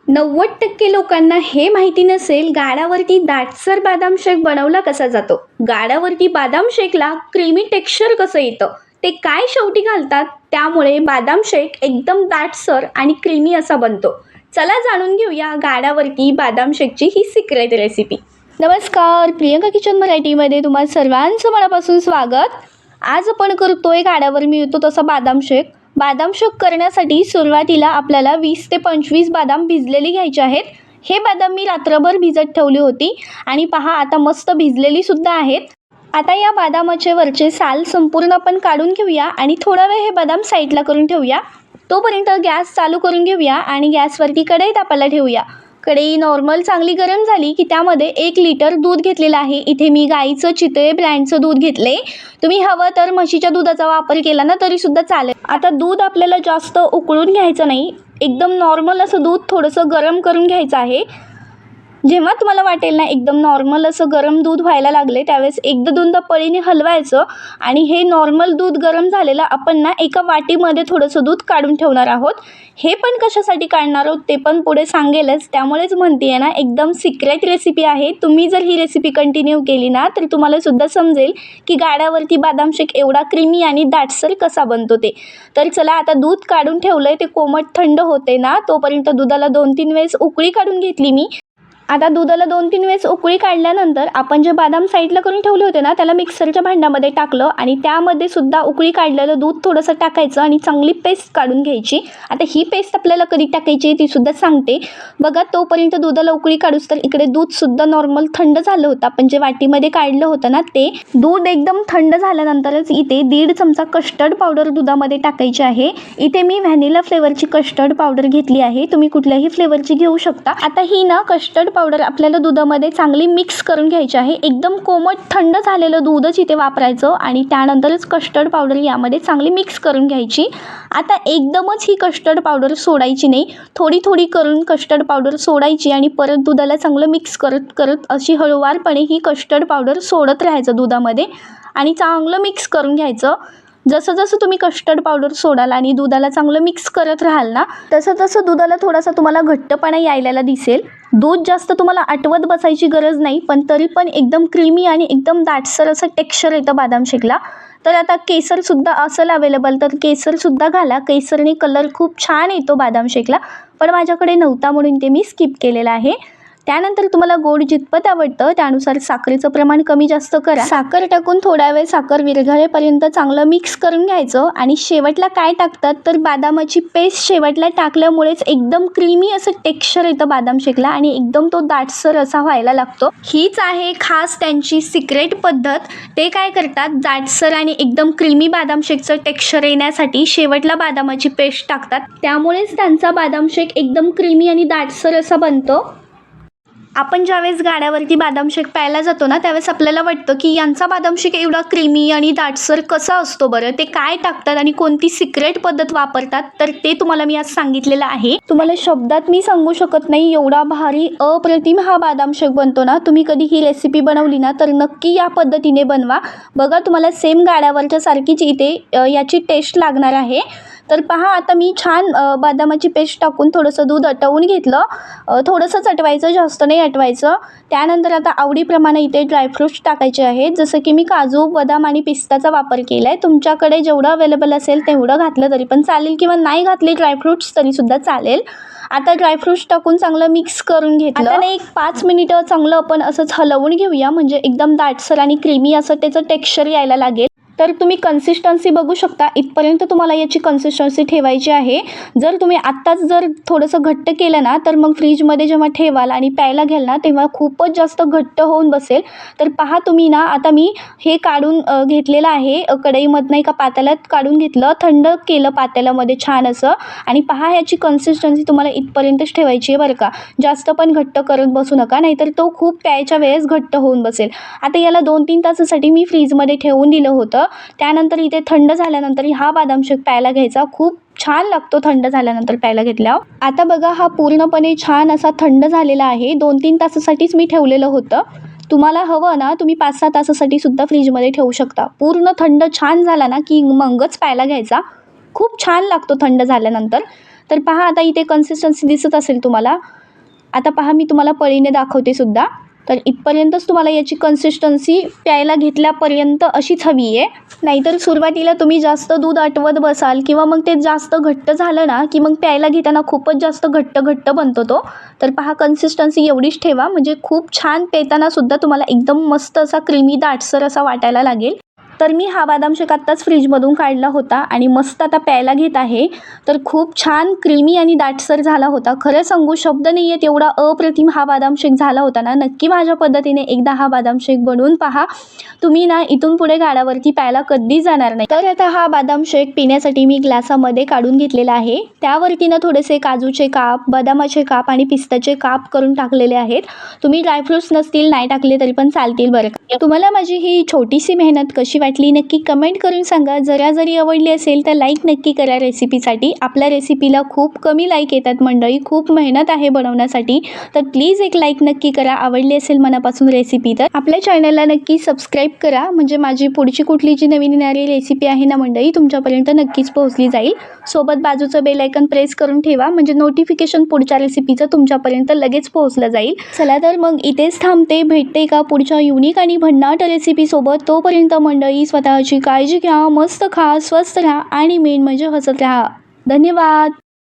90% लोकांना हे माहिती नसेल गाडावरती दाटसर बदाम शेक बनवला कसा जातो. गाडावरती बदाम शेकला क्रीमी टेक्स्चर कसं येतं, ते काय शेवटी घालतात त्यामुळे बदाम शेक एकदम दाटसर आणि क्रीमी असा बनतो. चला जाणून घेऊया गाडावरती बदाम शेकची ही सिक्रेट रेसिपी. नमस्कार, प्रियंका किचन मराठीमध्ये तुम्हा सर्वांचं मनापासून स्वागत. आज आपण करतोय गाडावर मिळतो तसा बदाम शेक. बदाम शेक करण्यासाठी सुरुवातीला आपल्याला 20 ते 25 बदाम भिजलेली घ्यायचे आहेत. हे बदाम मी रात्रभर भिजत ठेवली होती आणि पहा आता मस्त भिजलेली सुद्धा आहेत. आता या बदामाचे वरचे साल संपूर्ण आपण काढून घेऊया आणि थोडा वेळ हे बदाम साईडला करून ठेवूया. तोपर्यंत गॅस चालू करून घेऊया आणि गॅसवरती कढई तापायला ठेवूया. कढई नॉर्मल चांगली गरम झाली की त्यामध्ये 1 लिटर दूध घेतलेलं आहे. इथे मी गाईचं चितळे ब्रँडचं दूध घेतले. तुम्ही हवं तर म्हशीच्या दुधाचा वापर केला ना तरीसुद्धा चालेल. आता दूध आपल्याला जास्त उकळून घ्यायचं नाही, एकदम नॉर्मल असं दूध थोडंसं गरम करून घ्यायचं आहे. जेव्हा तुम्हाला वाटेल ना एकदम नॉर्मल असं गरम दूध व्हायला लागले त्यावेळेस एकदा दोनदा पळीने हलवायचं आणि हे नॉर्मल दूध गरम झालेलं आपण ना एका वाटीमध्ये थोडंसं दूध काढून ठेवणार आहोत. हे पण कशासाठी काढणार आहोत ते पण पुढे सांगेलच, त्यामुळेच म्हणते आहे ना एकदम सिक्रेट रेसिपी आहे. तुम्ही जर ही रेसिपी कंटिन्यू केली ना तर तुम्हाला सुद्धा समजेल की गाडावरती बदाम शेक एवढा क्रीमी आणि दाटसर कसा बनतो ते. तर चला आता दूध काढून ठेवलंय, ते कोमट थंड होते ना तोपर्यंत दुधाला 2-3 वेळेस उकळी काढून घेतली मी. आता दुधाला 2-3 वेळेस उकळी काढल्यानंतर आपण जे बदाम साईडला करून ठेवले होते ना त्याला मिक्सरच्या भांड्यामध्ये टाकलं आणि त्यामध्ये सुद्धा उकळी काढलेलं दूध थोडंसं टाकायचं आणि चांगली पेस्ट काढून घ्यायची. आता ही पेस्ट आपल्याला कधी टाकायची ती सुद्धा सांगते. बघा तोपर्यंत दुधाला उकळी काढूस तर इकडे दूधसुद्धा नॉर्मल थंड झालं होतं. आपण जे वाटीमध्ये काढलं होतं ना ते दूध एकदम थंड झाल्यानंतरच इथे 1.5 चमचा कस्टर्ड पावडर दुधामध्ये टाकायची आहे. इथे मी व्हॅनिला फ्लेवरची कस्टर्ड पावडर घेतली आहे, तुम्ही कुठल्याही फ्लेवरची घेऊ शकता. आता ही ना कस्टर्ड पावडर आपल्याला दुधामध्ये चांगली मिक्स करून घ्यायची आहे. एकदम कोमट थंड झालेलं दूधच इथे वापरायचं आणि त्यानंतरच कस्टर्ड पावडर यामध्ये चांगली मिक्स करून घ्यायची. आता एकदमच ही कस्टर्ड पावडर सोडायची नाही, थोडी थोडी करून कस्टर्ड पावडर सोडायची आणि परत दुधाला चांगलं मिक्स करत करत अशी हळूवारपणे ही कस्टर्ड पावडर सोडत राहायचं दुधामध्ये आणि चांगलं मिक्स करून घ्यायचं. जसं जसं तुम्ही कस्टर्ड पावडर सोडाल आणि दुधाला चांगलं मिक्स करत राहाल ना तसं तसं दुधाला थोडासा तुम्हाला घट्टपणा यायला दिसेल. दूध जास्त तुम्हाला आटवत बसायची गरज नाही, पण तरी पण एकदम क्रीमी आणि एकदम दाटसर असं टेक्स्चर येतं बदाम शेकला. तर आता केसरसुद्धा असेल अवेलेबल तर केसरसुद्धा घाला, केसरने कलर खूप छान येतो बदाम शेकला, पण माझ्याकडे नव्हता म्हणून ते मी स्किप केलेलं आहे. त्यानंतर तुम्हाला गोड जितपत आवडतं त्यानुसार साखरेचं प्रमाण कमी जास्त करा. साखर टाकून थोडा वेळ साखर विरघळेपर्यंत चांगलं मिक्स करून घ्यायचं आणि शेवटला काय टाकतात तर बदामाची पेस्ट शेवटला टाकल्यामुळेच एकदम क्रीमी असं टेक्स्चर येतं बदाम शेकला आणि एकदम तो दाटसर असा व्हायला लागतो. हीच आहे खास त्यांची सिक्रेट पद्धत. ते काय करतात दाटसर आणि एकदम क्रीमी बदाम शेकचं टेक्स्चर येण्यासाठी शेवटला बदामाची पेस्ट टाकतात, त्यामुळेच त्यांचा बदाम शेक एकदम क्रीमी आणि दाटसर असा बनतो. आपण ज्यावेळेस गाड्यावरती बदाम शेक प्यायला जातो ना त्यावेळेस आपल्याला वाटतं की यांचा बदाम शेक एवढा क्रीमी आणि दाटसर कसा असतो बरं, ते काय टाकतात आणि कोणती सिक्रेट पद्धत वापरतात, तर ते तुम्हाला मी आज सांगितलेलं आहे. तुम्हाला शब्दात मी सांगू शकत नाही एवढा भारी अप्रतिम हा बदाम शेक बनतो ना. तुम्ही कधी ही रेसिपी बनवली ना तर नक्की या पद्धतीने बनवा. बघा तुम्हाला सेम गाड्यावरच्या सारखीच इथे याची टेस्ट लागणार आहे. तर पहा आता मी छान बदामाची पेस्ट टाकून थोडंसं दूध आटवून घेतलं. थोडंसंच आटवायचं, जास्त नाही आटवायचं. त्यानंतर आता आवडीप्रमाणे इथे ड्रायफ्रूट्स टाकायचे आहेत, जसं की मी काजू बदाम आणि पिस्ताचा वापर केला आहे. तुमच्याकडे जेवढं अवेलेबल असेल तेवढं घातलं तरी पण चालेल किंवा नाही घातले ड्रायफ्रूट्स तरीसुद्धा चालेल. आता ड्रायफ्रूट्स टाकून चांगलं मिक्स करून घेतलं. आता एक 5 मिनिटं चांगलं आपण असंच हलवून घेऊया, म्हणजे एकदम दाटसर आणि क्रीमी असं त्याचं टेक्स्चर यायला लागेल. तर तुम्ही कन्सिस्टन्सी बघू शकता, इथपर्यंत तुम्हाला याची कन्सिस्टन्सी ठेवायची आहे. जर तुम्ही आत्ताच जर थोडंसं घट्ट केलं ना तर मग फ्रीजमध्ये जेव्हा ठेवाल आणि प्यायला घ्याल ना तेव्हा खूपच जास्त घट्ट होऊन बसेल. तर पहा तुम्ही ना आता मी हे काढून घेतलेलं आहे कढईमधनं, एका पातेल्यात काढून घेतलं, थंड केलं पातेल्यामध्ये छान असं. आणि पहा ह्याची कन्सिस्टन्सी तुम्हाला इथपर्यंतच ठेवायची आहे बरं का, जास्त पण घट्ट करत बसू नका, नाहीतर तो खूप प्यायच्या वेळेस घट्ट होऊन बसेल. आता याला 2-3 तासासाठी मी फ्रीजमध्ये ठेवून दिलं होतं. त्यानंतर इथे थंड झाल्यानंतर हा बदाम शेक प्यायला घ्यायचा, खूप छान लागतो थंड झाल्यानंतर प्यायला घेतल्यावर. आता बघा हा पूर्णपणे छान असा थंड झालेला आहे. 2-3 तासासाठीच मी ठेवलेलं होतं. तुम्हाला हवं ना तुम्ही 5-6 तासासाठी सुद्धा फ्रीजमध्ये ठेवू शकता. पूर्ण थंड छान झाला ना की मगच प्यायला घ्यायचा, खूप छान लागतो थंड झाल्यानंतर. तर पहा आता इथे कन्सिस्टन्सी दिसत असेल तुम्हाला. आता पहा मी तुम्हाला पळीने दाखवते सुद्धा. तर इथपर्यंतच तुम्हाला याची कन्सिस्टन्सी प्यायला घेतल्यापर्यंत अशीच हवी आहे. नाहीतर सुरुवातीला तुम्ही जास्त दूध आटवत बसाल किंवा मग ते जास्त घट्ट झालं ना की मग प्यायला घेताना खूपच जास्त घट्ट बनतो तो. तर पहा कन्सिस्टन्सी एवढीच ठेवा, म्हणजे खूप छान पेतानासुद्धा तुम्हाला एकदम मस्त असा क्रीमी दाटसर असा वाटायला लागेल. तर मी हा बदाम शेक आत्ताच फ्रीजमधून काढला होता आणि मस्त आता प्यायला घेत आहे. तर खूप छान क्रीमी आणि दाटसर झाला होता. खरं सांगू शब्द नाही आहेत, एवढा अप्रतिम हा बदाम शेक झाला होता ना. नक्की माझ्या पद्धतीने एकदा हा बदाम शेक बनवून पहा. तुम्ही ना इथून पुढे गाडावरती प्यायला कधी जाणार नाही. तर आता हा बदाम शेक पिण्यासाठी मी ग्लासामध्ये काढून घेतलेला आहे. त्यावरती ना थोडेसे काजूचे काप, बदामाचे काप आणि पिस्ताचे काप करून टाकलेले आहेत. तुम्ही ड्रायफ्रुट्स नसतील नाही टाकले तरी पण चालतील बरं का. तुम्हाला माझी ही छोटीशी मेहनत कशी वाटली नक्की कमेंट करून सांगा. जरी आवडली असेल तर लाईक नक्की करा रेसिपीसाठी. आपल्या रेसिपीला खूप कमी लाईक येतात मंडळी, खूप मेहनत आहे बनवण्यासाठी. तर प्लीज एक लाईक नक्की करा आवडली असेल मनापासून रेसिपी. तर आपल्या चॅनलला नक्की सबस्क्राईब करा, म्हणजे माझी पुढची कुठली जी नवीन येणारी रेसिपी आहे ना मंडळी तुमच्यापर्यंत नक्कीच पोहोचली जाईल. सोबत बाजूचं बेल आयकन प्रेस करून ठेवा, म्हणजे नोटिफिकेशन पुढच्या रेसिपीचं तुमच्यापर्यंत लगेच पोहोचलं जाईल. चला तर मग इथेच थांबते. भेटते का पुढच्या युनिक आणि भन्नाट रेसिपीसोबत. तोपर्यंत मंडळी स्वतःची काळजी घ्या, मस्त खा, स्वस्त राहा आणि मेन म्हणजे हसत राहा. धन्यवाद.